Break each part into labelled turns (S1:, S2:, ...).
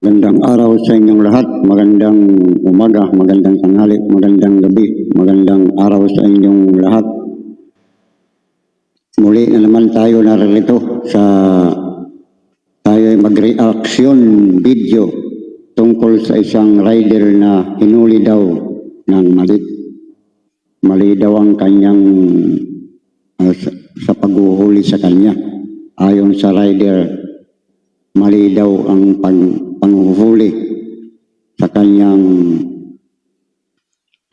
S1: Magandang araw sa inyong lahat, magandang umaga, magandang tanghali, magandang gabi, magandang araw sa inyong lahat. Muli na naman tayo narito tayo ay mag-reaction video tungkol sa isang rider na hinuli daw ng mali. Mali daw ang kanyang sa paghuhuli sa kanya. Ayon sa rider, mali daw ang panghuhuli sa kanyang,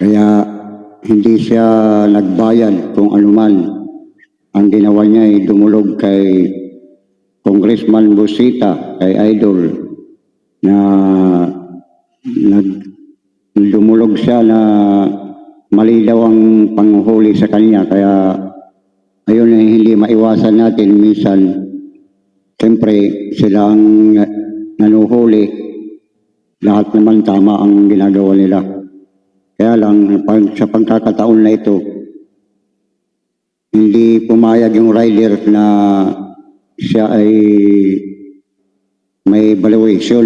S1: kaya hindi siya nagbayad kung anuman. Ang ginawa niya ay dumulog kay Congressman Busita, kay Idol, na dumulog siya na mali daw ang panghuhuli sa kanya. Kaya ayun ay hindi maiwasan natin minsan. Siyempre sila ang nanuhuli. Lahat naman tama ang ginagawa nila. Kaya lang, sa pagkakataon na ito, hindi pumayag yung rider na siya ay may valuation.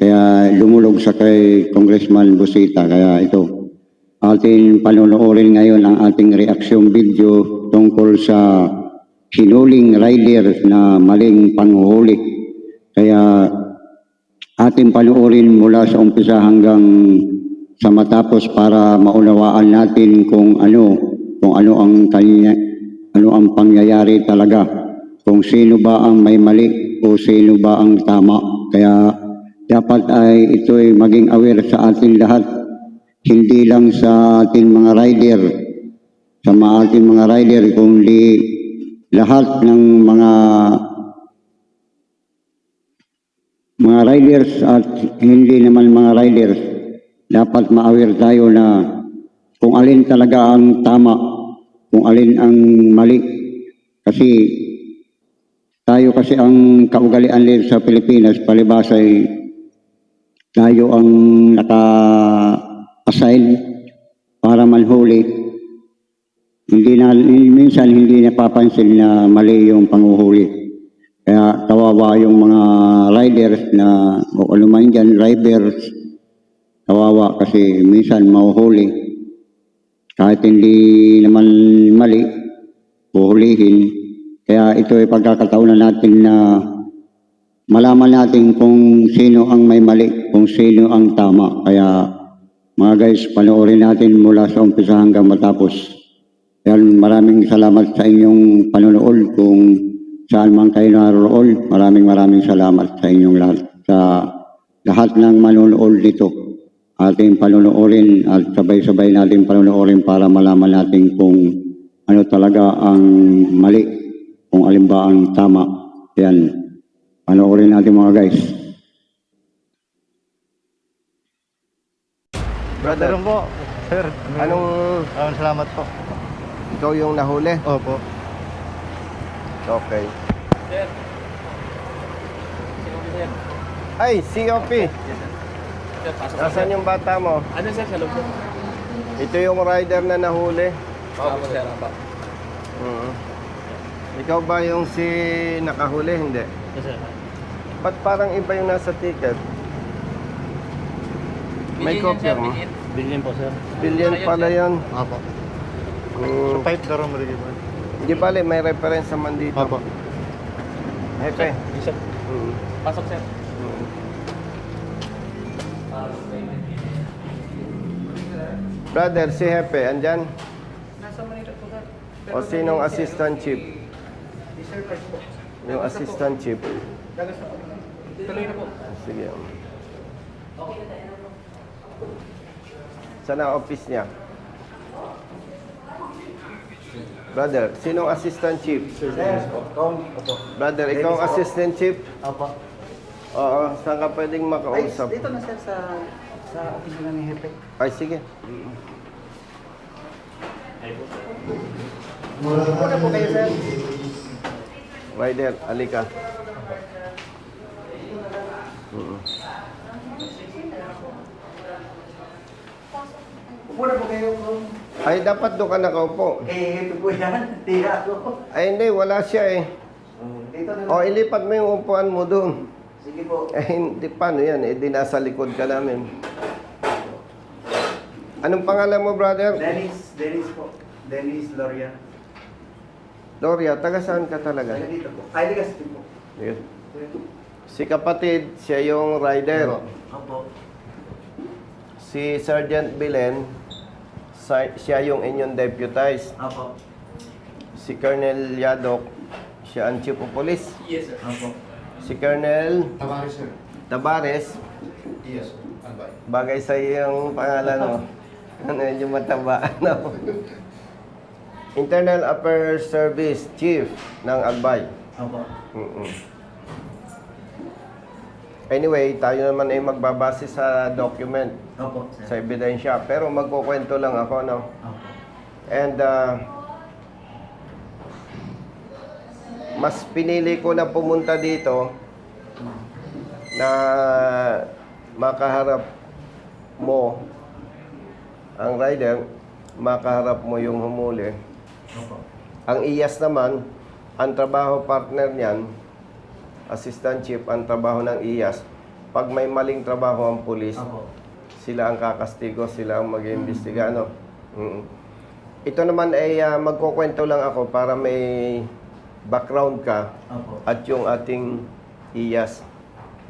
S1: Kaya lumulog sa kay Congressman Busita. Kaya ito, ating panonoorin ngayon ang ating reaction video tungkol sa hinuling rider na maling panghuhuli. Kaya ating panoorin mula sa umpisa hanggang sa matapos para maunawaan natin kung ano ang pangyayari talaga, kung sino ba ang may mali o sino ba ang tama. Kaya dapat ay ito ay maging aware sa ating lahat, hindi lang sa ating mga rider, kundi lahat ng mga riders at hindi naman mga riders. Dapat ma-aware tayo na kung alin talaga ang tama, kung alin ang mali. Kasi tayo ang kaugalian din sa Pilipinas, palibhasa ay tayo ang naka-assign para manhuli. Minsan hindi napapansin na mali yung panghuhuli. Kaya kawawa yung mga riders na o anuman dyan, drivers, kawawa kasi minsan mahuhuli. Kahit hindi naman mali, huhulihin. Kaya ito ay pagkakataon na natin na malaman natin kung sino ang may mali, kung sino ang tama. Kaya mga guys, panoorin natin mula sa umpisa hanggang matapos. Kaya maraming salamat sa inyong panonood. Kung saan man kayo naroon, maraming salamat sa inyong lahat. Sa lahat ng manonood dito, ating panonoorin at sabay-sabay natin panonoorin para malaman natin kung ano talaga ang mali, kung alin ba ang tama. Yan, panoorin natin mga guys.
S2: Brother po, sir. Salamat po.
S3: Ikaw yung nahuli?
S2: Opo.
S3: Okay.
S4: Sir. Sir.
S3: Ay, COP.
S4: Sir, pasok.
S3: Nasaan yung bata mo?
S4: Ano sir, sa loob sir?
S3: Ito yung rider na nahuli.
S4: Opo sir, opo.
S3: Ikaw ba yung nakahuli? Hindi.
S4: Yes sir.
S3: Ba't parang iba yung nasa ticket? May kopya mo?
S4: Bilhin po sir.
S3: Billion pala yun.
S2: Opo.
S3: Mm.
S2: So, 5 daro mo rin ba?
S3: Hindi bale, may reference naman dito.
S2: Opo.
S3: Hepe.
S4: Yes sir. Pasok sir.
S3: Brother, si Hepe, andyan?
S4: Nasa Manila po sir.
S3: O sinong assistant chief?
S4: Yes sir, po.
S3: Yung assistant chief.
S4: Tuloy na po.
S3: Sige. Saan ang office niya? Brother, sinong assistant chief? Brother, ikaw ang assistant chief?
S2: Opo.
S3: Oo, saan ka pwedeng makausap?
S2: Dito na sir sa opisina ni Hepe.
S3: Ay, sige.
S2: Muna po kayo sir.
S3: Rider, alika.
S2: Muna po kayo po.
S3: Ay, dapat doon ka nakaupo.
S2: Hepe po yan. Tira ako.
S3: Ay, hindi, wala siya eh.
S2: Dito na
S3: O, ilipat mo yung upuan mo doon.
S2: Sige po.
S3: Eh, hindi, paano yan? Eh, di nasa likod ka namin. Anong pangalan mo, brother?
S2: Dennis po. Dennis Loria.
S3: Loria, taga saan ka talaga?
S2: Taga dito po. Ay, ligas din po.
S3: Yun. Si kapatid, siya yung rider.
S2: Opo.
S3: Si Sergeant Bilen, siya yung inyong deputized.
S2: Opo.
S3: Si Colonel Yadok, siya ang chief of police.
S4: Yes, sir.
S2: Opo.
S3: Si Colonel
S4: Tamaris, sir.
S3: Tabares,
S4: Yes, sir. Albay.
S3: bagay sa yung pangalan mo. Ano yung mataba? Ano? Internal Affairs Service Chief ng Albay.
S2: Opo.
S3: Mm-mm. Anyway, tayo naman ay magbabase sa document,
S2: Opo,
S3: sa
S2: sir.
S3: ebidensya. Pero magkukwento lang ako, no?
S2: Opo.
S3: And mas pinili ko na pumunta dito na makaharap mo ang rider, makaharap mo yung humuli.
S2: Opo.
S3: Ang IAS naman, ang trabaho partner niyan, assistant chief, ang trabaho ng IAS, pag may maling trabaho ang pulis,
S2: Opo.
S3: sila ang kakastigo, sila ang mag-iimbestiga, ano? Mm. Ito naman ay magkukwento lang ako para may background ka
S2: Opo.
S3: at yung ating IAS,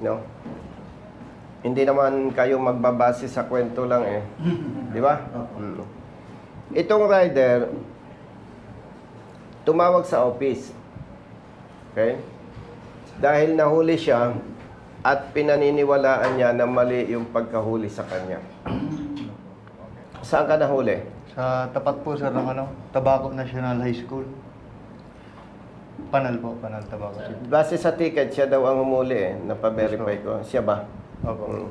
S3: no? Hindi naman kayo magbabase sa kwento lang eh. Di ba?
S2: Opo.
S3: Mm. Itong rider, tumawag sa office. Okay? Dahil nahuli siya at pinaniniwalaan niya na mali yung pagkahuli sa kanya. Saan ka nahuli?
S5: Sa tapat po sir ng Tabaco National High School. Panal po, Panal Tabaco City.
S3: Base sa ticket, siya daw ang humuli eh. Napaverify ko. Siya ba?
S5: Opo.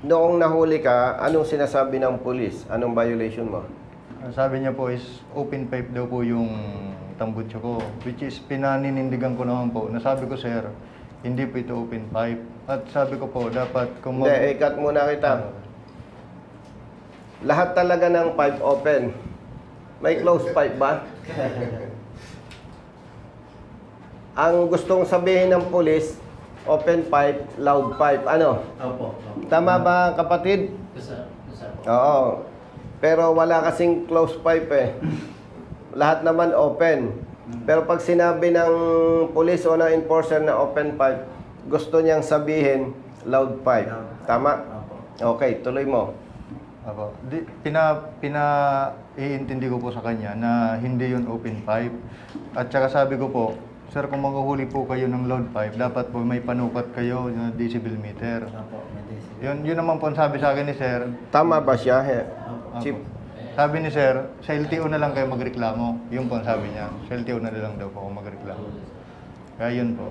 S3: Noong nahuli ka, anong sinasabi ng pulis? Anong violation mo?
S5: Ang sabi niya po is open pipe daw po yung tambutso ko. Which is pinanindigan ko naman po. Nasabi ko sir, hindi po ito open pipe. At sabi ko po, dapat kung
S3: Hindi, ikat muna kita. Lahat talaga ng pipe open. May closed pipe ba? Ang gustong sabihin ng pulis, open pipe, loud pipe. Ano?
S2: Opo.
S3: Tama ba, kapatid? Oo. Pero wala kasing closed pipe eh. Lahat naman open. Pero pag sinabi ng pulis o ng enforcer na open pipe, gusto niyang sabihin loud pipe. Tama?
S2: Opo.
S3: Okay, tuloy mo.
S5: Opo. Iintindi ko po sa kanya na hindi yun open pipe. At saka sabi ko po, sir, kung maghuhuli po kayo ng loud pipe, dapat po may panukat kayo na decibel meter.
S2: Opo. May decibel.
S5: Yun naman po ang sabi sa akin ni sir.
S3: Tama ba siya?
S5: Opo.
S3: Chief?
S5: Sabi ni sir, sa LTO na lang kayo magreklamo. Yun po ang sabi niya. Sa LTO na lang daw po ako magreklamo. Kaya yun po.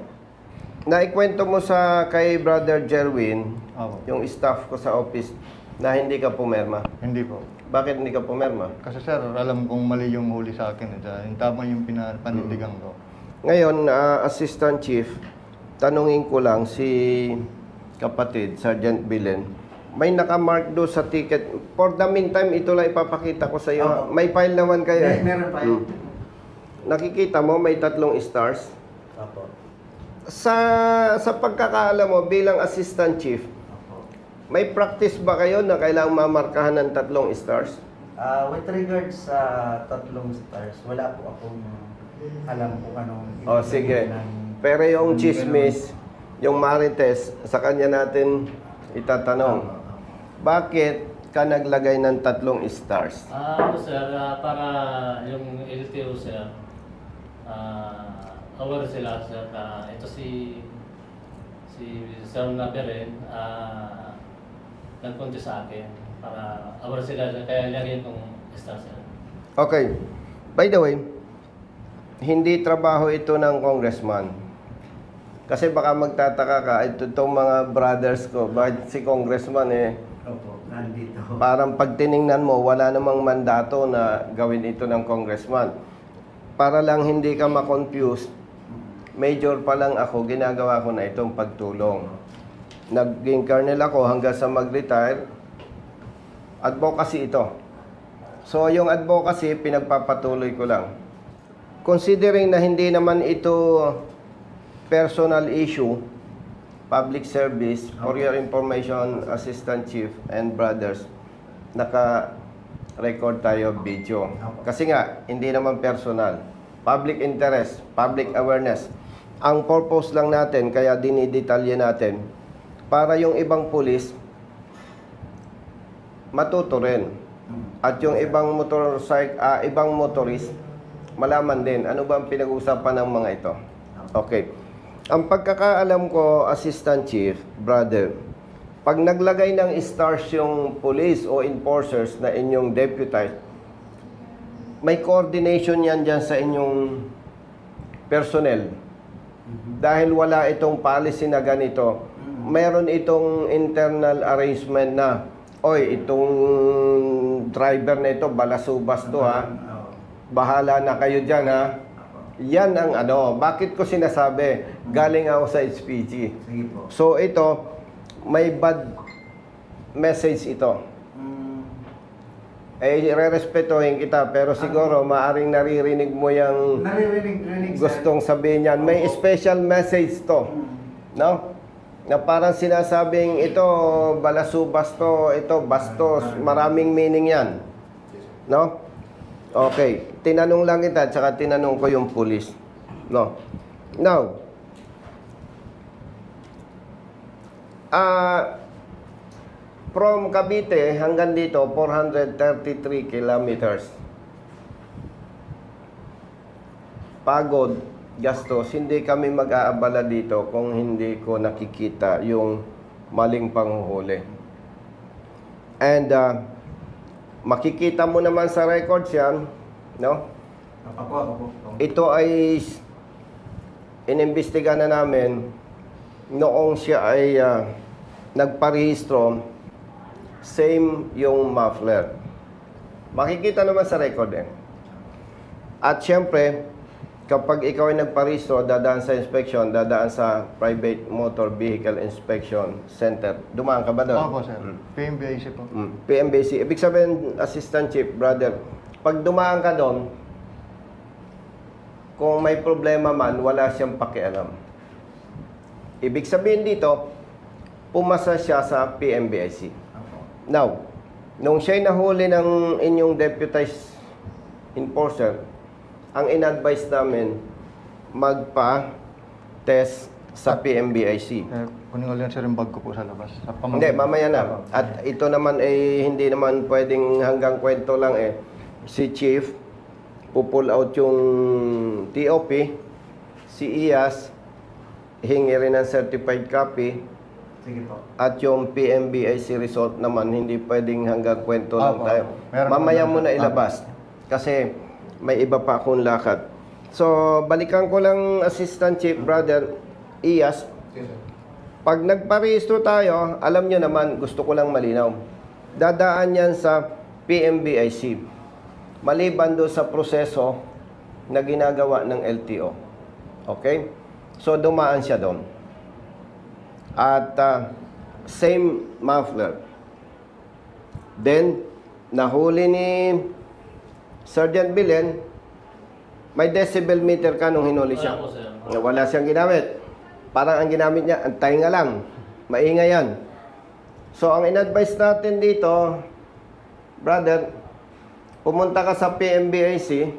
S3: Naikwento mo sa kay Brother Jerwin,
S5: Opo.
S3: yung staff ko sa office, na hindi ka pumerma.
S5: Hindi po.
S3: Bakit hindi ka pumerma?
S5: Kasi sir, alam kong mali yung huli sa akin. Yung tama yung panindigan ko.
S3: Ngayon, Assistant Chief, tanungin ko lang si kapatid, Sergeant Bilen, may nakamark do sa ticket. For the meantime, ito lang ipapakita ko sa iyo.
S2: Opo.
S3: May file naman kayo.
S2: Meron pa yun.
S3: Nakikita mo, may 3 stars.
S2: Opo.
S3: Sa pagkakaalam mo bilang Assistant Chief,
S2: Opo.
S3: may practice ba kayo na kailangang mamarkahan ng 3 stars?
S2: With regards sa 3 stars, wala po akong alam kung anong...
S3: O sige. Pero yung chismis, yung marites, sa kanya natin itatanong. Bakit ka naglagay ng 3 stars?
S6: Ano sir, para yung LTO sir, aware sila sir na ito si Sir Naberen, nagpunta sa akin para aware sila kaya lagyan kong star sir.
S3: Okay. By the way, hindi trabaho ito ng congressman. Kasi baka magtataka ka, itong mga brothers ko, bakit si congressman
S2: Opo, nandito.
S3: parang pag tiningnan mo, wala namang mandato na gawin ito ng congressman. Para lang hindi ka ma-confuse, major pa lang ako, ginagawa ko na itong pagtulong. Naging colonel ako hanggang sa mag-retire. Advocacy ito. So, yung advocacy, pinagpapatuloy ko lang. considering na hindi naman ito personal issue, public service, for your information, Assistant Chief and brothers, naka-record tayo video. Kasi nga, hindi naman personal. Public interest, public awareness. Ang purpose lang natin, kaya dinidetalye natin, para yung ibang pulis, matuto rin. At yung ibang ibang motorist, malaman din ano ba ang pinag-uusapan ng mga ito. Okay. Ang pagkakaalam ko, Assistant Chief, brother, pag naglagay ng stars yung police o enforcers na inyong deputized, may coordination yan dyan sa inyong personnel. Dahil wala itong policy na ganito, meron itong internal arrangement na, oy, itong driver na ito, balasubas to ha, bahala na kayo dyan ha. Yan ang ano, bakit ko sinasabi, galing ako sa HPG.
S2: Sige po.
S3: So ito, may bad message ito. Eh, re-respetuhin kita, pero siguro maaring naririnig mo yung
S2: Naririnig
S3: gustong sabihin yan. May special message to. No? Na parang sinasabing ito, balasubas to, ito, bastos. Maraming meaning yan. No? Okay. Tinanong lang kita, tsaka tinanong ko yung pulis. No? Now, from Cavite hanggang dito, 433 kilometers. Pagod, gastos, hindi kami mag-aabala dito kung hindi ko nakikita yung maling panguhuli. And makikita mo naman sa records yan, no?
S2: Apo.
S3: Ito ay inimbestiga na namin noong siya ay nagparehistro, same yung muffler. Makikita naman sa record eh. At syempre, kapag ikaw ay nagparehistro, dadaan sa inspection, dadaan sa Private Motor Vehicle Inspection Center. Dumaan ka ba doon?
S5: Opo, sir. PMBIC po.
S3: PMBC. Ibig sabihin, Assistant Chief, brother, pag dumaan ka doon, kung may problema man, wala siyang pakialam. Ibig sabihin dito, pumasa siya sa PMBIC. Now, nung siya'y nahuli ng inyong deputized enforcer, ang in-advise namin, magpa-test sa PMBIC.
S5: Kunin ko lang sir yung bag ko po sa labas. Sa
S3: Hindi, mamaya na. At ito naman ay hindi naman pwedeng hanggang kwento lang eh. Si Chief, pupull out yung TOP, si IAS, hingi rin ng certified copy,
S2: Sige po.
S3: at yung PMBIC result naman, hindi pwedeng hanggang kwento lang
S5: Opo.
S3: tayo.
S5: Meron
S3: Mamaya
S5: naman.
S3: mo na ilabas. Kasi may iba pa akong lakad. So, balikan ko lang, Assistant Chief, brother, IAS.
S4: Yes, sir.
S3: Pag nagparehistro tayo, alam nyo naman, gusto ko lang malinaw. Dadaan yan sa PMBIC. Maliban doon sa proseso na ginagawa ng LTO. Okay? So, dumaan siya doon. At same muffler. Then, nahuli ni Sergeant Bilen, may decibel meter ka nung hinuli siya.
S6: Wala po, sir.
S3: Wala siyang ginamit. Parang ang ginamit niya, antay nga lang. Maingay yan. So, ang in-advise natin dito, brother, pumunta ka sa PMBIC,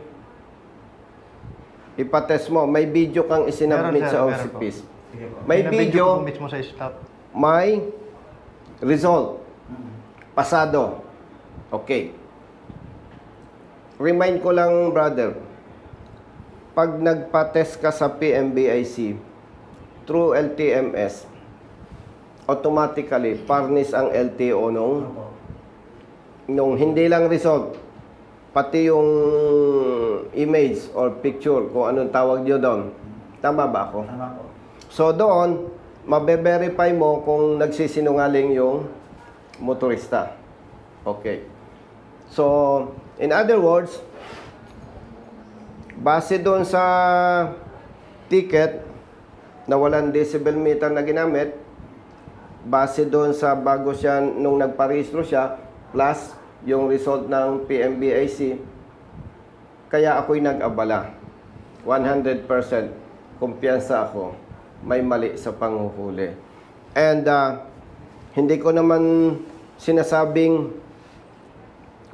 S3: ipatest mo. May video kang isinabmit
S5: Meron, sir.
S3: sa
S5: Meron
S3: OCPs.
S2: Sige po.
S3: May video,
S5: po mismo sa staff.
S3: may result. Pasado. Okay. Remind ko lang, brother, pag nagpa-test ka sa PMBIC through LTMS, automatically, parnis ang LTO nung hindi lang result, pati yung image or picture, kung anong tawag nyo doon. Tama ba ako?
S2: Tama po.
S3: So doon, mabe-verify mo kung nagsisinungaling yung motorista. Okay. So, in other words, base doon sa ticket na walang decibel meter na ginamit, base doon sa bago siya, nung nagparehistro siya, plus yung result ng PMBIC, kaya ako'y nag-abala. 100% kumpiyansa ako may mali sa panguhuli. And hindi ko naman sinasabing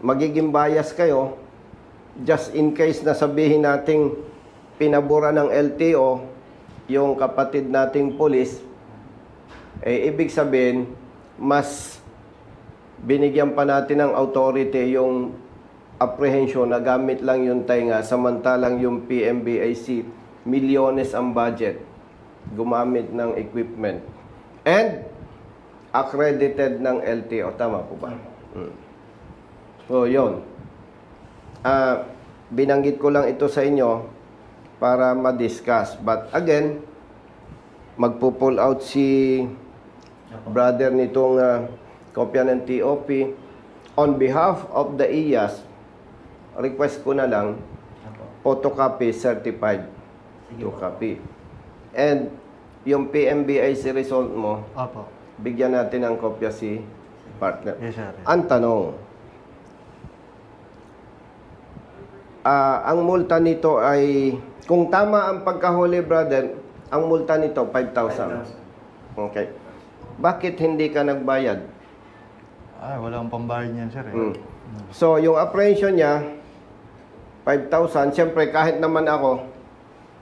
S3: magiging bias kayo just in case na sabihin nating pinabura ng LTO yung kapatid nating pulis, ibig sabihin mas binigyan pa natin ng authority yung apprehension na gamit lang yung tainga, samantalang yung PMBIC milyones ang budget gumamit ng equipment and accredited ng LTO. Tama po ba? So, yun. Binanggit ko lang ito sa inyo para ma-discuss. But again, magpo-pull out si brother nitong kopya ng TOP. On behalf of the IAS, request ko na lang photocopy certified to copy. And yung PMBIC result mo,
S5: Opo.
S3: bigyan natin ng kopya si partner.
S5: Yes, sir.
S3: Ang tanong, ang multa nito ay, kung tama ang pagkahuli, brother, ang multa nito 5,000. Okay. Bakit hindi ka nagbayad?
S5: Wala akong pambayad niyan, sir.
S3: So, yung apprehension niya, 5,000. Siyempre, kahit naman ako,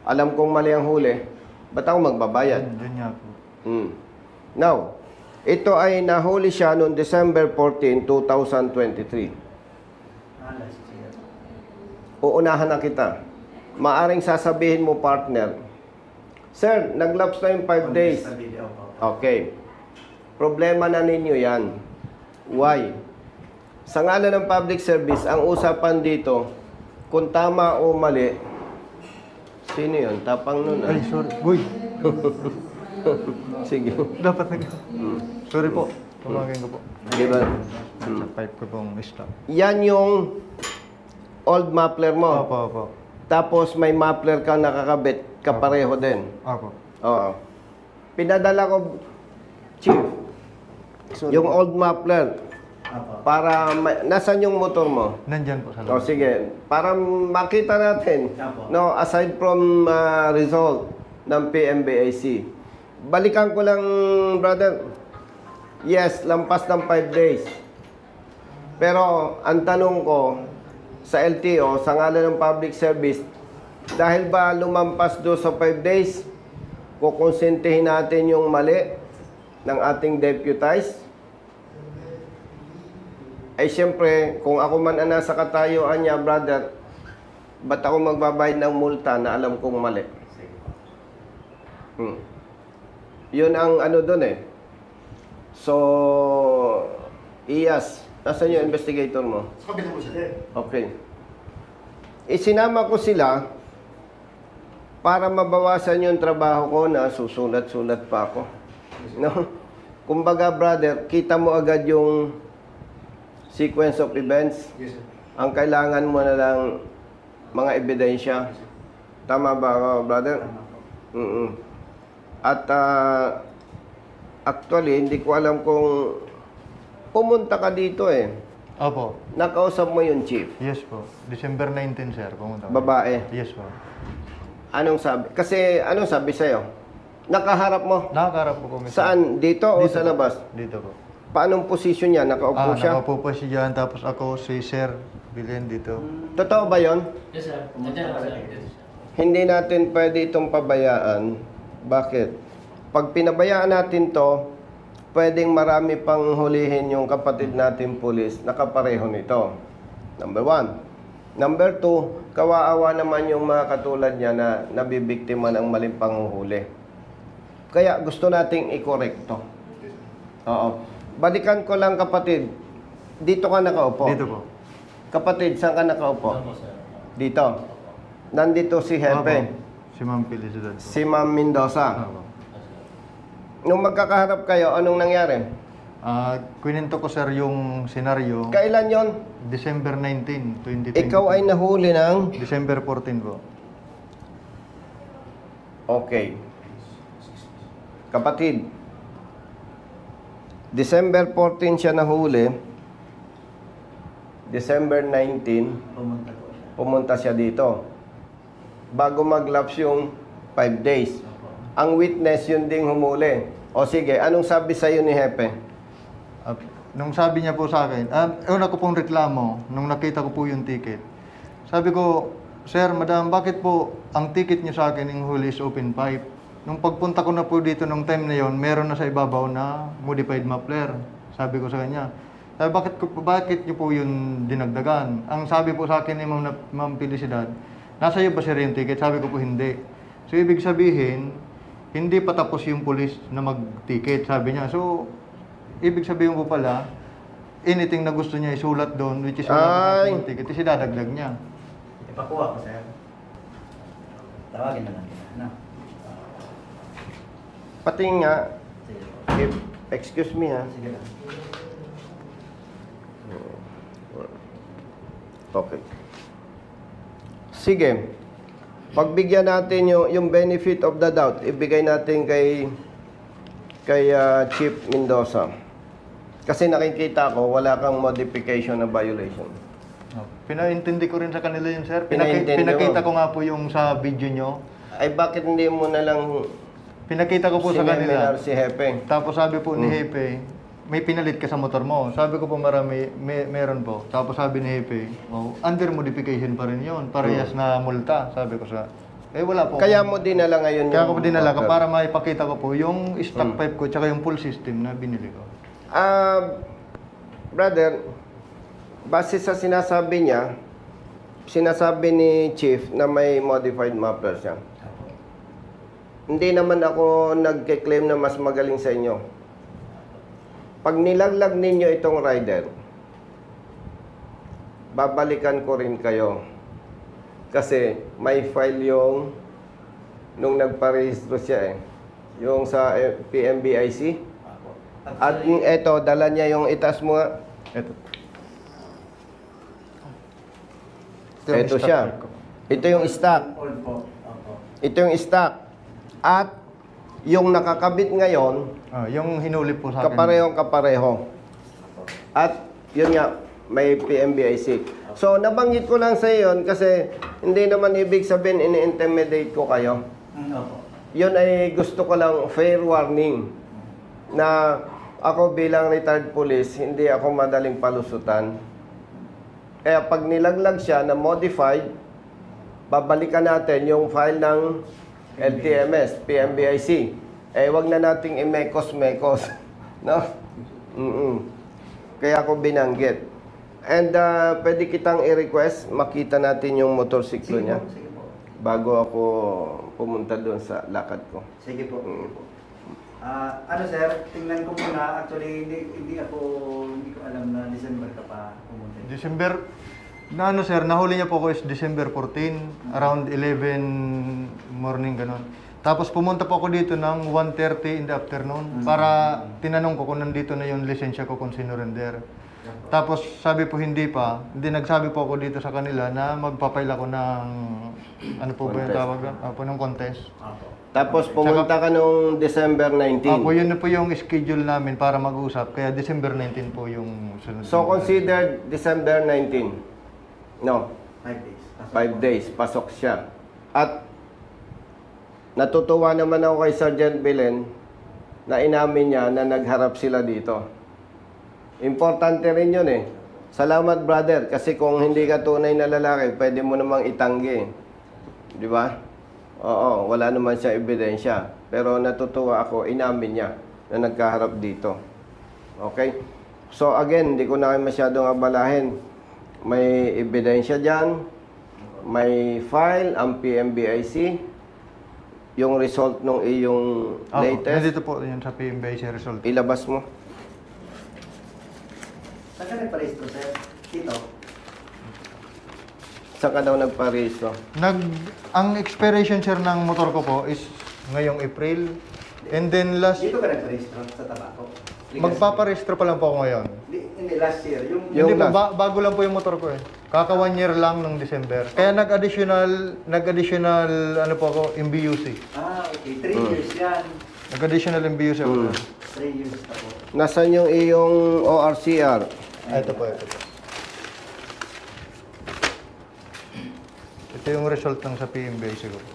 S3: alam kong mali ang huli, ba't ako magbabayad?
S5: Yun nga po.
S3: Now, ito ay nahuli siya noong December 14, 2023.
S2: Last year.
S3: Uunahan na kita. Maaring sasabihin mo, partner, Sir, nag-lapse na yung 5 days. Okay. Problema na ninyo yan. Why? Sa ngalan ng public service, ang usapan dito, kung tama o mali, sino yun? Tapang nun.
S5: Ay, sorry. Uy,
S3: Sige.
S5: dapat nag... Sorry po. Tumagin ko po.
S3: Diba?
S5: Sa pipe ko pong stop.
S3: Yan yung old muffler mo.
S5: Opo, opo.
S3: Tapos may muffler kang nakakabit, kapareho din.
S5: Opo.
S3: Oo. Pinadala ko, Chief, yung old muffler. Para, nasan yung motor mo?
S5: Nandyan po sa
S3: O
S5: loob.
S3: sige, para makita natin, no, aside from result ng PMBIC. Balikan ko lang, brother. Yes, lampas ng 5 days. Pero ang tanong ko sa LTO, sa ngalan ng public service, dahil ba lumampas do sa 5 days, kukonsintihin natin yung mali ng ating deputized? Ay siyempre, kung ako man ang nasa katayuan niya, brother, ba't ako magbabayad ng multa na alam kong mali? Yun ang ano doon eh. So, IAS, nasaan yung investigator mo?
S4: Sa kabila po sir.
S3: Okay. Isinama ko sila para mabawasan yung trabaho ko na susulat-sulat pa ako. No? Kumbaga, brother, kita mo agad yung sequence of events.
S4: Yes sir.
S3: Ang kailangan mo na lang mga ebidensya. Tama ba ako, brother? At actually, hindi ko alam kung pumunta ka dito eh.
S5: Opo.
S3: Nakausap mo yung chief.
S5: Yes po. December 19, sir. Pumunta ko.
S3: Babae.
S5: Yes po.
S3: Anong sabi? Kasi anong sabi sa'yo? Nakaharap mo?
S5: Nakakarap po kami. sir.
S3: Saan? Dito o
S5: Dito
S3: sa
S5: po.
S3: labas?
S5: Dito po.
S3: Paanong posisyon niya? Nakaupo siya?
S5: Nakaupo po siya dyan. Tapos ako, si Sir Bilhen dito.
S3: Totoo ba yon?
S6: Yes, sir. Nandiyan ako, sir. Dito siya.
S3: Hindi natin pwede itong pabayaan. Bakit? Pag pinabayaan natin to, pwedeng marami pang hulihin yung kapatid natin pulis na kapareho nito. Number 1. Number 2, kawaawa naman yung mga katulad niya na nabibiktima ng maling panguhuli. Kaya gusto nating i-correct to. Oo. Balikan ko lang, kapatid. Dito ka nakaupo.
S5: Dito po.
S3: Kapatid, saan ka nakaupo?
S6: Opo, sir.
S3: Dito. Nandito si Hepe.
S5: Opo. Si Ma'am Felicidad po.
S3: Si Ma'am Mendoza.
S5: Opo.
S3: Nung magkakaharap kayo, anong nangyari?
S5: Kwento ko, sir, yung senaryo.
S3: Kailan yon?
S5: December 19, 2020.
S3: Ikaw ay nahuli ng...
S5: December 14 po.
S3: Okay. Kapatid, December 14 siya nahuli. December 19,
S2: Pumunta po siya.
S3: pumunta siya dito. bago mag-lapse yung 5 days. Ang witness yun ding humuli. O sige, anong sabi sa'yo ni Hepe?
S5: Nung sabi niya po sa akin, una ko pong reklamo, nung nakita ko po yung ticket. Sabi ko, Sir, Madam, bakit po ang ticket niyo sa akin yung huli is open pipe? Nung pagpunta ko na po dito nung time na yon, meron na sa ibabaw na modified muffler. Sabi ko sa kanya, bakit niyo po yun dinagdagan? Ang sabi po sa akin ni Ma'am Felicidad, nasa iyo ba sir yung ticket? Sabi ko po hindi. So ibig sabihin, hindi pa tapos yung pulis na mag-ticket, sabi niya. So, ibig sabihin po pala, anything na gusto niya isulat doon, which is wala
S3: Ay.
S5: yung ticket, is idadagdag niya.
S2: Ipakuha ko, sir. Tawagin na lang kita. No?
S3: Pati nga,
S2: Sige po.
S3: excuse me ha.
S2: Sige lang.
S3: Okay. Sige. Pagbigyan natin yung benefit of the doubt, ibigay natin kay Chief Mendoza. Kasi nakikita ko, wala kang modification na violation.
S5: Pinaintindi ko rin sa kanila yun, sir.
S3: Pinaintindi
S5: Pinakita
S3: mo.
S5: ko nga po yung sa video nyo.
S3: Ay bakit hindi mo na lang
S5: Pinakita ko po sa kanila.
S3: sineminar si Hepe?
S5: Tapos sabi po ni Hepe, may pinalit ka sa motor mo. Sabi ko po marami, meron po. Tapos sabi ni Hepe, under modification pa rin yun. Parehas na multa. Sabi ko sa, wala po.
S3: Kaya mo dinala ngayon
S5: Kaya ko dinala ko
S3: motor.
S5: para maipakita ko po yung stock pipe ko tsaka yung full system na binili ko.
S3: Brother, base sa sinasabi niya, sinasabi ni Chief na may modified muffler siya. Hindi naman ako nagke-claim na mas magaling sa inyo. Pag nilaglag ninyo itong rider, babalikan ko rin kayo. Kasi may file yung nung nagparehistro siya yung sa PMBIC. At yung eto, dala niya yung itaas mo nga.
S5: Ito.
S3: Ito
S5: yung stock
S3: siya.
S5: pipe ko.
S3: Ito yung stock.
S2: Old po. Opo.
S3: Ito yung stock. At yung nakakabit ngayon,
S5: Yung hinuli po sa akin.
S3: kaparehong kapareho. At yun nga, may PMBIC. So, nabanggit ko lang sa yun kasi hindi naman ibig sabihin ini-intimidate ko kayo.
S2: Opo.
S3: Yun ay gusto ko lang fair warning na ako bilang retired police, hindi ako madaling palusutan. Kaya pag nilaglag siya na modified, babalikan natin yung file ng LTMS, PMBIC. Wag na nating i-mekos-mekos. No? Kaya ako binanggit. And pwede kitang i-request, makita natin yung motorsiklo niya
S2: Sige po.
S3: bago ako pumunta doon sa lakad ko.
S2: Sige po. Sige po. Ano sir, tingnan ko muna. Actually, hindi ko alam na December ka pa pumunta.
S5: December, sir, nahuli niya po ko is December 14, around 11 morning, ganun. Tapos pumunta po ako dito ng 1:30 in the afternoon para tinanong ko kung nandito na yung lisensya ko kung sinurrender. Tapos sabi po hindi pa, hindi nagsabi po ako dito sa kanila na magpapail ako ng, ano po ba yung
S3: Contest.
S5: tawag? ng contest.
S2: Opo.
S3: Tapos pumunta ka nung December 19.
S5: Yun na po yung schedule namin para mag-usap, kaya December 19 po yung sunod.
S3: So considered December 19. No,
S2: 5 days.
S3: 5 days, pasok siya. At natutuwa naman ako kay Sergeant Belen na inamin niya na nagharap sila dito. Importante rin yun eh. Salamat brother, kasi kung hindi ka tunay na lalaki, pwede mo namang itanggi. Di ba? Oo, wala naman siya ebidensya. Pero natutuwa ako, inamin niya na nagkaharap dito. Okay? So again, hindi ko na kayo masyadong abalahin. May ebidensya dyan, may file, ang PMBIC, yung result ng iyong latest,
S5: Nandito po yun sa PMBIC result.
S3: ilabas mo.
S2: Saan ka nagparehistro sir? Dito?
S3: Saan ka daw nagparehistro?
S5: Ang expiration sir ng motor ko po is ngayong April. And then
S2: Dito ka nagparehistro sa tabako?
S5: magpaparehistro pa lang po ako ngayon.
S2: Hindi, last year.
S3: Yung
S5: Hindi po,
S3: last.
S5: bago lang po yung motor ko eh. Kaka 1 year lang nung December. Kaya nag-additional ano po ako, MBUC.
S2: Okay. 3 years yan.
S5: Nag-additional MBUC ako.
S2: 3 years na po.
S3: Nasaan yung iyong ORCR?
S5: Ito po. Ito Ito yung result ng sa PMBA siguro.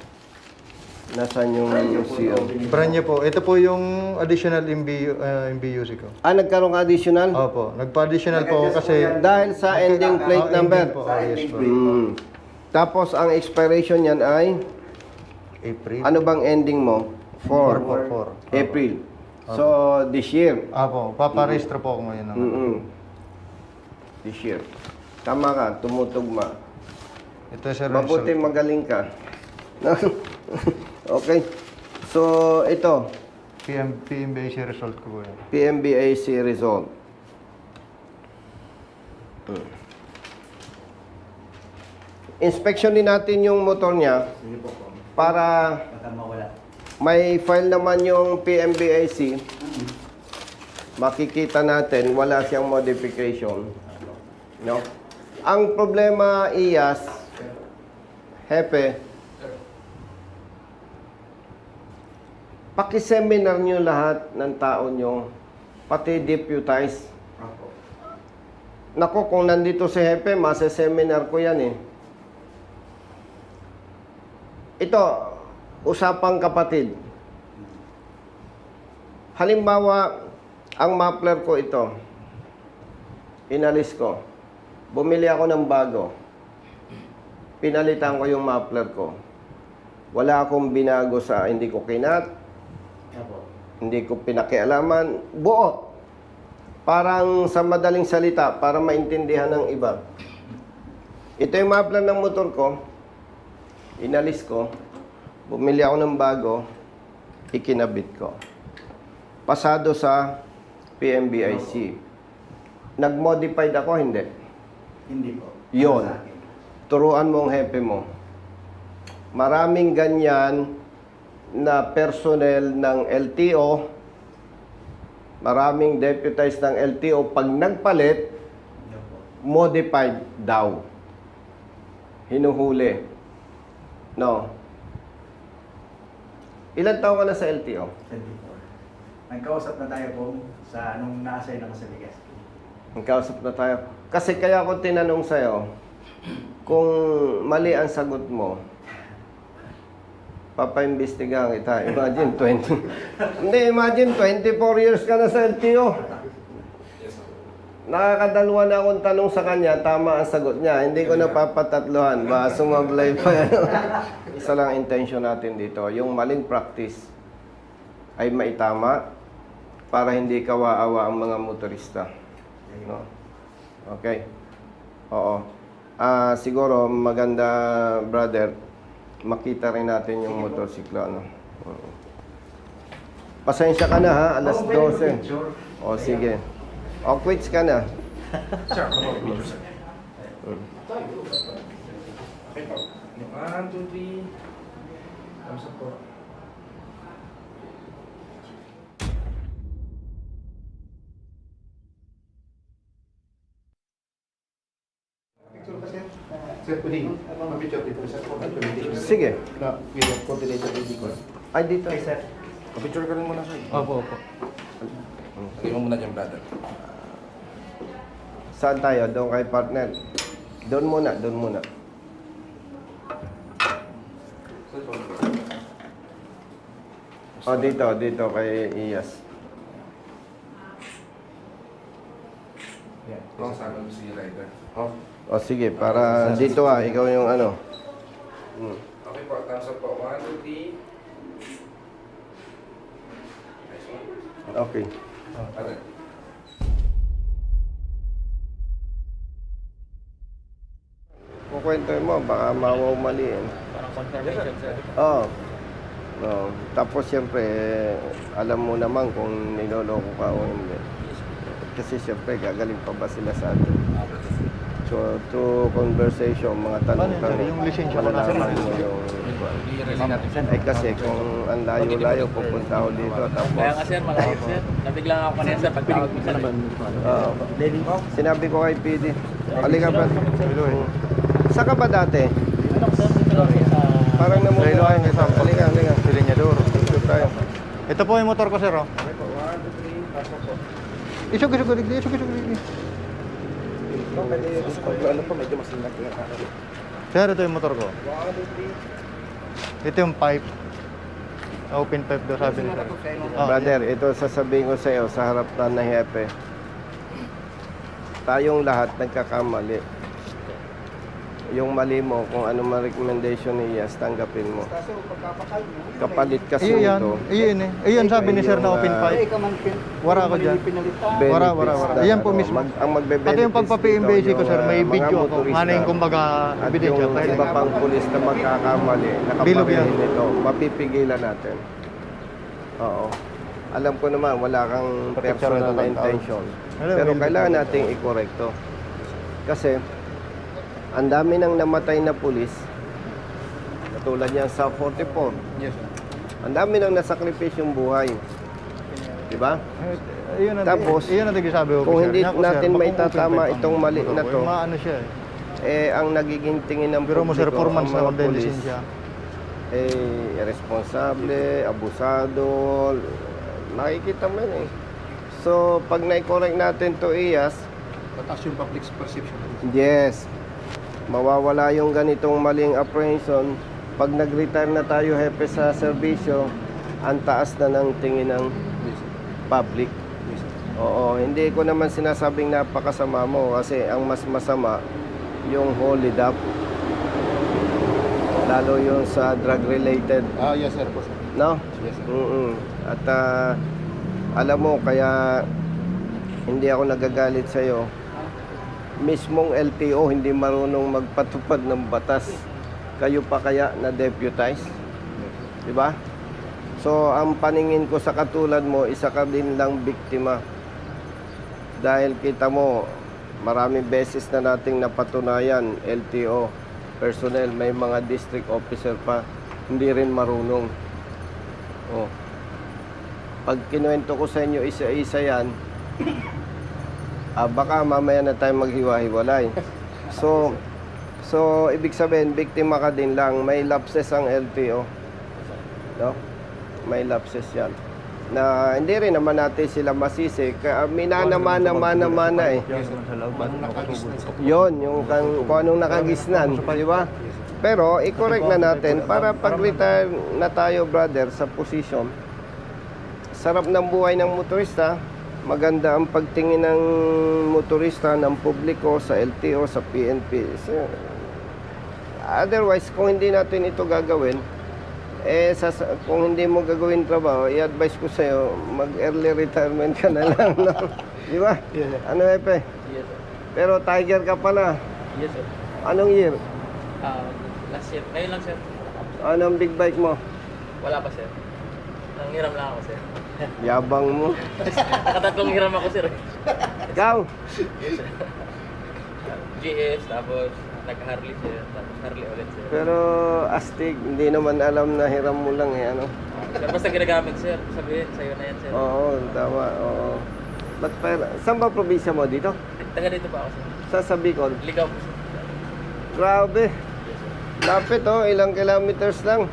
S3: Nasaan yung CO?
S5: Brand niya po. Ito po yung additional MBUC ko.
S3: Nagkaroon ka additional?
S5: Opo. Nagpa-additional po ako kasi...
S3: Dahil sa ending plate
S5: Ah,
S3: number.
S5: ending po. Ah, yes po.
S3: Tapos ang expiration yan ay,
S5: April.
S3: ano bang ending mo? 4.
S5: 4.
S3: April. So, this year.
S5: Apo. Paparehistro po ako ngayon.
S3: This year. Tama ka, tumutugma.
S5: Ito sir.
S3: Mabuti magaling ka. Okay. So, ito,
S5: PMBAC result ko po yan.
S3: PMBAC result. Inspection din natin yung motor niya
S2: Sige po.
S3: para
S2: Baka mawala.
S3: may file naman yung PMBAC. Makikita natin wala siyang modification. No? Ang problema, Iyas, Hepe, pakiseminar nyo lahat ng tao nyo, pati deputize. Nako, kung nandito si Hepe, maseseminar ko yan eh. Ito, usapang kapatid. Halimbawa, ang muffler ko ito, inalis ko. Bumili ako ng bago. Pinalitan ko yung muffler ko. Wala akong binago sa hindi ko kinat, hindi ko pinakialaman. Buo. Parang sa madaling salita, para maintindihan ng iba. Ito yung muffler ng motor ko. Inalis ko. Bumili ako ng bago. Ikinabit ko. Pasado sa PMBIC. Nag-modified ako, hindi.
S2: Hindi po.
S3: Yun.
S2: Sa akin.
S3: Turuan mo ang hepe mo. Maraming ganyan na personnel ng LTO, maraming deputized ng LTO, pag nagpalit,
S2: Yan po.
S3: modified daw. Hinuhuli. No. Ilan taon ka na sa LTO?
S2: 24. Nagkausap na tayo po sa nung na-assign ako sa Ligas.
S3: Magkausap na tayo. Kasi kaya ako tinanong sa'yo, kung mali ang sagot mo, papaimbestigahan kita. Imagine, 20. Hindi, imagine, 24 years ka na sa LTO. Nakakadalwa na akong tanong sa kanya, tama ang sagot niya. Hindi ko napapatatlohan. Baka sumablay pa yan. Isa lang intention natin dito. Yung maling practice ay maitama para hindi kawaawa ang mga motorista. No? Okay. Oo. Siguro maganda, brother, makita rin natin yung motorsiklo. Ano? Pasensya ka na ha, alas 12. O sige. O quits ka na.
S4: Sir, come on, picture, sir. Okay po. 1, 2, 3. Thumbs up po. Picture pa, sir. Sir, pwede ma-picture dito, sir, for documentation.
S3: Sige.
S4: Na, we have coordinated with the court.
S3: Ay, dito.
S2: sir.
S4: Pa-picture ka rin muna, sir.
S5: Opo, opo.
S4: Lagay mo muna dyan, brother.
S3: Saan tayo? Doon kay partner. Doon muna, doon muna. O, dito kay Iyas.
S4: Yan. Kung saan ang si rider.
S3: O, sige, para dito ikaw yung ano.
S4: Okay po, thumbs up po. 1, 2, 3. Nice one.
S3: Okay.
S4: Brother.
S3: Kukwento mo, baka mawaw mali eh.
S6: Parang confirmation, sir.
S3: Oo. No. Tapos siyempre, alam mo naman kung niloloko ka o hindi. Kasi siyempre, gagaling pa ba sila sa atin? So, through conversation, mga
S5: Paano yun, sir?
S3: tanong-tanong,
S5: Yung lisensya ko na, sir,
S3: malalaman mo yung...
S4: I-release natin.
S3: Ay kasi kung ang layo-layo, pupunta ako dito. Tapos,
S6: Kaya nga, sir, malapit, sir. Nabigla nga ako kanina, sir, pagtawag mo, sir.
S3: sinabi ko kay PD, halika ba? Saan ka ba dati?
S6: Ano ko, sir? Dito lang, sir, sa...
S3: Parang
S5: Sa Ilocan,
S3: namumula.
S5: sir.
S3: Halika, halika.
S5: Pilinyador.
S3: Dito tayo.
S5: Ito po yung motor ko, sir. Oh. Isog.
S4: Ano po, medyo mas lalaki.
S5: Sir, ito yung motor ko. Ito yung pipe. Open pipe daw sabi nila.
S3: Brother, ito sasabihin ko sa iyo sa harap ng hepe. Tayong lahat nagkakamali. Yung mali mo, kung ano man recommendation ni Iyas, tanggapin mo. Kapalit kasi
S5: Iyan,
S3: ito.
S5: iyan eh. Iyan sabi ni sir na open pipe. Wala ko dyan. Wala.
S3: Benefits
S5: Iyan po
S3: na,
S5: mismo.
S3: ang magbe-benefits
S5: Pati yung pagpa-PMBC ko sir, may
S3: mga
S5: video ako.
S3: motorista.
S5: Ano yung kumbaga
S3: At
S5: ebidensya.
S3: yung iba pang pulis na magkakamali,
S5: Bilog yan.
S3: nakaparehin ito, mapipigilan natin. Oo. Alam ko naman, wala kang personal na intention. Pero kailangan nating ikorekto. Kasi, ang dami nang namatay na pulis, katulad niyan sa 44.
S4: Yes, sir.
S3: Ang dami nang nasakripisyong buhay. Di ba? Tapos,
S5: iyan ang sabi ko.
S3: kung
S5: sir.
S3: hindi
S5: Yan ko, sir,
S3: natin
S5: baka
S3: maitatama
S5: open pipe ang
S3: itong mali
S5: motor
S3: na
S5: ko.
S3: to,
S5: Maano siya eh.
S3: ang nagiging tingin ng
S5: Pero mo sir, 4
S3: ang
S5: months na
S3: mga
S5: mag-dahil
S3: pulis,
S5: lisensya.
S3: irresponsable, abusado, makikita mo yun eh. So, pag na-correct natin to Iyas,
S4: Pataas yung public perception.
S3: yes, mawawala yung ganitong maling apprehension. Pag nag-retire na tayo, hepe, sa serbisyo, ang taas na ng tingin ng
S4: Yes, sir.
S3: public.
S4: Yes, sir.
S3: Oo, hindi ko naman sinasabing napakasama mo kasi ang mas masama yung hold up. Lalo yung sa drug-related,
S4: Yes, sir. Po, sir.
S3: no?
S4: Yes, sir.
S3: At alam mo, kaya hindi ako nagagalit sa'yo. Mismong LTO hindi marunong magpatupad ng batas. Kayo pa kaya na deputize? Di ba? So, ang paningin ko sa katulad mo, isa ka din lang biktima. Dahil kita mo, maraming beses na nating napatunayan, LTO, personnel, may mga district officer pa, hindi rin marunong. Oh. Pag kinuwento ko sa inyo isa-isa yan, baka mamaya na tayo maghiwa-hiwalay. So, ibig sabihin, biktima ka din lang. May lapses ang LTO. No? May lapses yan. Na hindi rin naman natin sila masisi. Minana-mana eh. Yon, yung kung anong nakagisnan. Di ba? Pero, i-correct na natin para pag-retire na tayo, brother, sa position. Sarap ng buhay ng motorista. Maganda ang pagtingin ng motorista, ng publiko, sa LTO, sa PNP. So, otherwise, kung hindi natin ito gagawin, kung hindi mo gagawin trabaho, i-advise ko sa'yo, mag-early retirement ka na lang. No? Di ba?
S6: Yes, sir.
S3: Ano, Epe?
S6: Yes, sir.
S3: Pero Tiger ka pala.
S6: Yes, sir.
S3: Anong year?
S6: Last year. Ngayon lang, sir.
S3: Anong big bike mo?
S6: Wala pa, sir. Nanghiram lang ako, sir.
S3: Yabang mo.
S6: Nakatatlong hiram ako, sir.
S3: Ikaw?
S6: GS, tapos nag-Harley, sir. Tapos Harley ulit, sir.
S3: Pero astig, hindi naman alam na hiram mo lang eh, ano?
S6: Sir, basta ginagamit, sir. Sabihin, sa'yo na yan, sir.
S3: Oo, tama, oo. But, pero, saan ba probinsya mo dito?
S6: Taga dito pa ako, sir.
S3: Sa Bicol?
S6: Ligaw po, sir.
S3: Grabe. Lapit oh, ilang kilometers lang?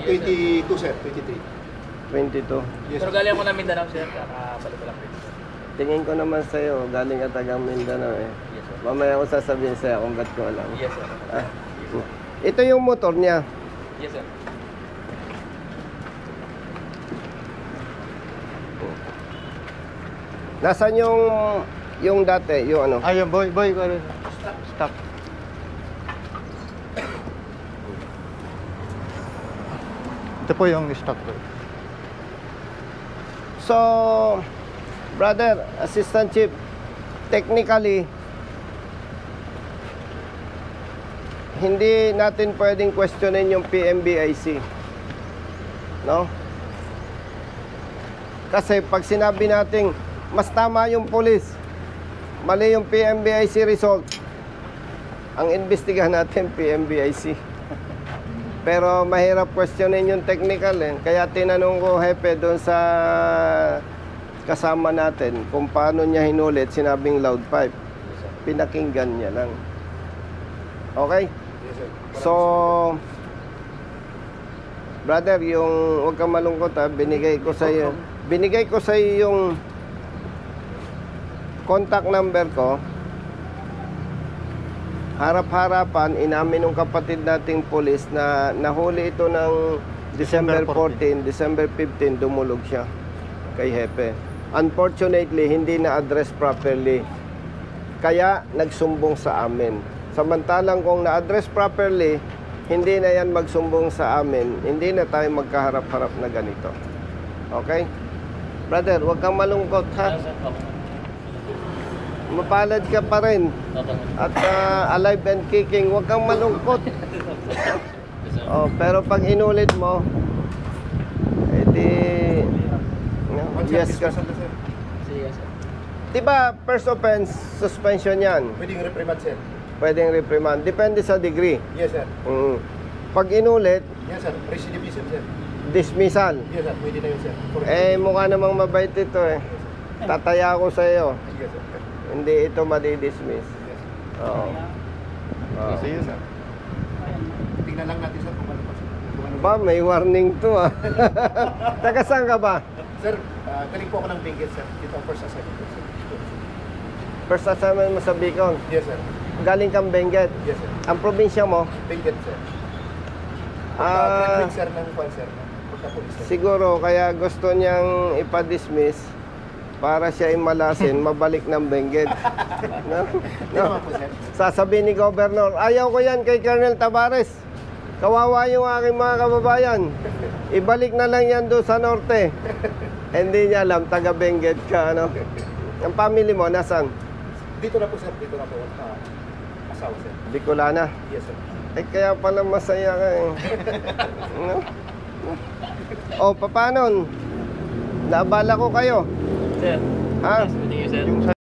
S4: 22, sir. 23.
S3: 22.
S4: Yes,
S6: Pero
S4: sir.
S6: galing ako ng Mindanao, sir. Kakabalik ko lang po.
S3: Tingin ko naman sa'yo, galing ka tagang Mindanao eh.
S6: Yes, sir.
S3: Mamaya ko sasabihin sa'yo kung ba't ko alam.
S6: Yes, sir.
S3: Ah. Ito yung motor niya.
S6: Yes, sir.
S3: Nasaan yung dati, yung ano?
S5: Ayun, boy, stop. Ito po yung stock ko.
S3: So, brother, assistant chief, technically, hindi natin pwedeng questionin yung PMBIC. No? Kasi pag sinabi nating mas tama yung police, mali yung PMBIC result, ang investigahan natin PMBIC. Pero mahirap questionin yung technical eh. Kaya tinanong ko, Hepe, doon sa kasama natin kung paano niya hinulit, sinabing loud pipe. Pinakinggan niya lang. Okay?
S4: Yes, sir.
S3: So, brother, yung huwag kang malungkot ha, binigay ko sa iyo yung contact number ko. harap-harapan, inamin ng kapatid nating pulis na nahuli ito ng December 14, December 15, dumulog siya kay Hepe. Unfortunately, hindi na-address properly. Kaya nagsumbong sa amin. Samantalang kung na-address properly, hindi na yan magsumbong sa amin. Hindi na tayo magkaharap-harap na ganito. Okay? Brother, huwag kang malungkot, ha?
S6: Sir, opo.
S3: Mapalad ka pa rin.
S6: Opo.
S3: At alive and kicking, huwag kang malungkot.
S6: Yes, sir.
S3: Oh, pero pag inulit mo, edi yes ka.
S6: Sige, sir.
S3: Diba, first offense, suspension yan.
S4: Pwedeng reprimand, sir.
S3: Pwedeng reprimand. Depende sa degree.
S4: Yes, sir.
S3: Pag inulit,
S4: Yes, sir. Recidivism, sir.
S3: dismissal.
S4: Yes, sir. Pwede na yun, sir.
S3: Mukha namang mabait ito eh. Tataya ako sa iyo.
S4: Yes, sir.
S3: Hindi ito madidismiss.
S4: Yes.
S3: Oo. Oo.
S4: Sige, sir. Tingnan lang natin, sir, kung ano pa, sir. Kung ano
S3: Ba, may warning to ah. Taga saan ka ba?
S4: Sir, galing po ako ng Benguet, sir. Dito ang first assignment ko, sir.
S3: First assignment mo sa Bicol.
S4: Yes, sir.
S3: Galing kang Benguet.
S4: Yes, sir.
S3: Ang probinsya mo,
S4: Benguet, sir.
S3: ah,
S4: Graduate, sir, ng kwan, sir. Pagka-police, sir.
S3: siguro kaya gusto niyang ipa-dismiss para siya ay malasin, mabalik ng Benguet. No?
S4: Hindi
S3: No?
S4: naman po, sir.
S3: Sasabihin ni Governor, ayaw ko yan kay Colonel Tabares. Kawawa yung aking mga kababayan. Ibalik na lang yan doon sa norte. Hindi niya alam, taga Benguet ka, ano? Ang family mo, nasan?
S4: Dito na po, sir. Dito na po. Asawa, sir.
S3: Bicolana.
S4: Yes, sir.
S3: Kaya pala masaya ka eh. No? O, paano? Naabala ko kayo.
S6: Sir.
S3: Ha?
S6: Thank you, sir.
S5: Yung sa